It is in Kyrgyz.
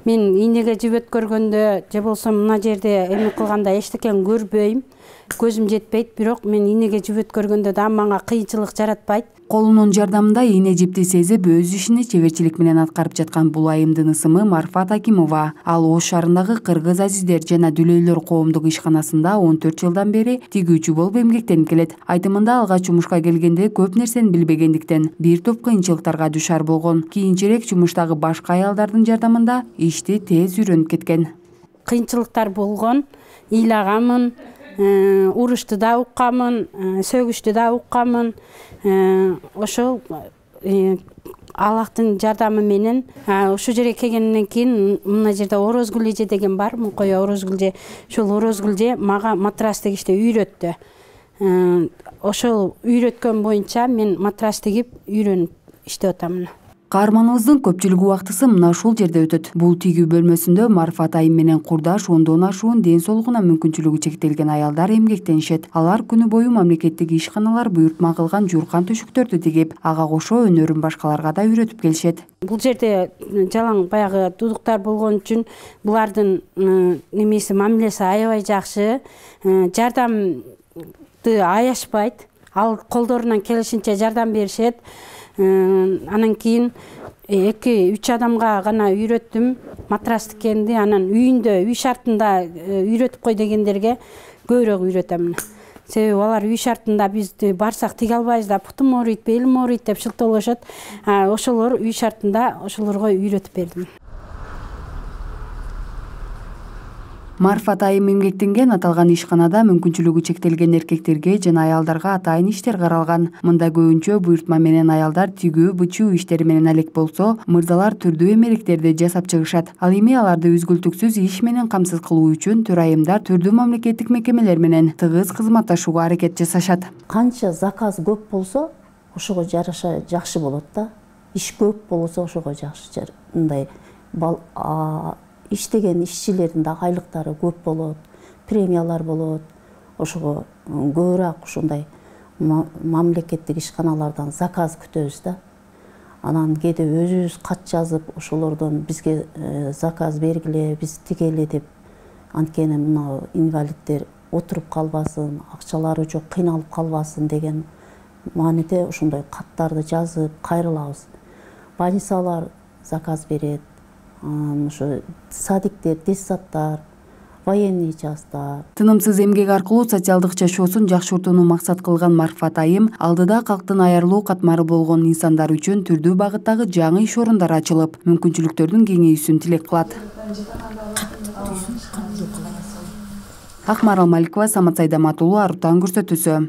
Мен инеге жеп өткөргөндө же болсо мына жерде эме кылганда эчтекен көрбөйм. Көзүм жетпейт, бирок мен инеге жеп өткөргөндө да мага кыйынчылык жаратпайт. Колунун жардамында ийне жипти сезип өз ишини чеберчилик менен аткарып жаткан бул айымдын ысымы Марфат Акимова. Ал Ош шаарындагы кыргыз азиздер жана дүлөйлөр коомдук ишканасында 14 жылдан бери тигүүчү болуп эмгектенип келет. Айтымында алгач жумушка келгенде көп нерсени билбегендиктен бир топ кыйынчылыктарга душар болгон. Кийинчерээк жумуштагы башка аялдардын жардамында ишти тез үйрөнүп кеткен. Кыйынчылыктар болгон, ыйлагамын, урушту да уккамын, сөгүштү да уккамын. Ошол Аллахтын жардамы менен ушу жерге келгенден кийин мына жерде Орозгүлже деген бар, Мукоя Орозгүлже. Ошол Орозгүлже мага матрас тегишти үйрөттү. Ошол үйрөткөн боюнча мен матрас тегип үйрөнүп иштеп атам. Каарманыбыздын көпчүлүк убактысы мына ушул жерде өтөт. Бул тигүү бөлмөсүндө Марфат айым менен курдаш 10дон ашуун ден соолугуна мүмкүнчүлүгү чектелген аялдар эмгектенишет. Алар күнү бою мамлекеттик ишканалар буйртма кылган жууркан төшөктөрдү тигип, ага кошо өнөрүн башкаларга да үйрөтүп келишет. Бул жерде жалаң баягы дудуктар болгон үчүн булардын немеси мамилеси аябай жакшы. Жардамды аяшпайт. Ал колдорунан келишинче жардам беришет. Анан кийин 2-3 адамга гана үйрөттүм матрас тиккенди. Анан үйүндө, үй шартында үйрөтүп кой дегендерге көбүрөөк үйрөтөм. Себеби алар үй шартында биз барсак тиге албайбыз да, путум ооруйт, белим ооруйт деп шылтоолошот. Ошолор үй шартында ошолорго үйрөтүп бердим. Марфат айым эмгектенген аталган ишканада мүмкүнчүлүгү чектелген эркектерге жана аялдарга атайын иштер каралган. Мында көбүнчө буйртма менен аялдар тигүү, бычуу иштери менен алек болсо, мырзалар түрдүү эмеректерди жасап чыгышат. Ал эми аларды үзгүлтүксүз иш менен камсыз кылуу үчүн төрайымдар түрдүү мамлекеттик мекемелер менен тыгыз кызматташууга аракет жасашат. Канча заказ көп болсо, ошого жараша жакшы болот да. Иш көп болсо ошого жакшы. Мындай иштеген ишчилердин да айлыктары көп болот, премиялар болот. Ошого көбүрөөк ушундай мамлекеттик ишканалардан заказ күтөбүз да. Анан кээде өзүбүз кат жазып, ошолордон бизге заказ бергиле, биз тигели деп. Анткени мына инвалиддер отуруп калбасын, акчалары жок, кыйналып калбасын деген мааниде ошондой каттарды жазып кайрылабыз. Больницалар заказ берет. Ошо садиктер, детсаддар, военный частар. Тынымсыз эмгек аркылуу социалдык жашоосун жакшыртууну максат кылган Марфат айым алдыда калктын аярлуу катмары болгон инсандар үчүн түрдүү багыттагы жаңы иш орундары ачылып, мүмкүнчүлүктөрдүн кеңейүүсүн тилек кылат. Акмарал Маликова, Самат Сайдаматулуу, Арутан көрсөтүүсү.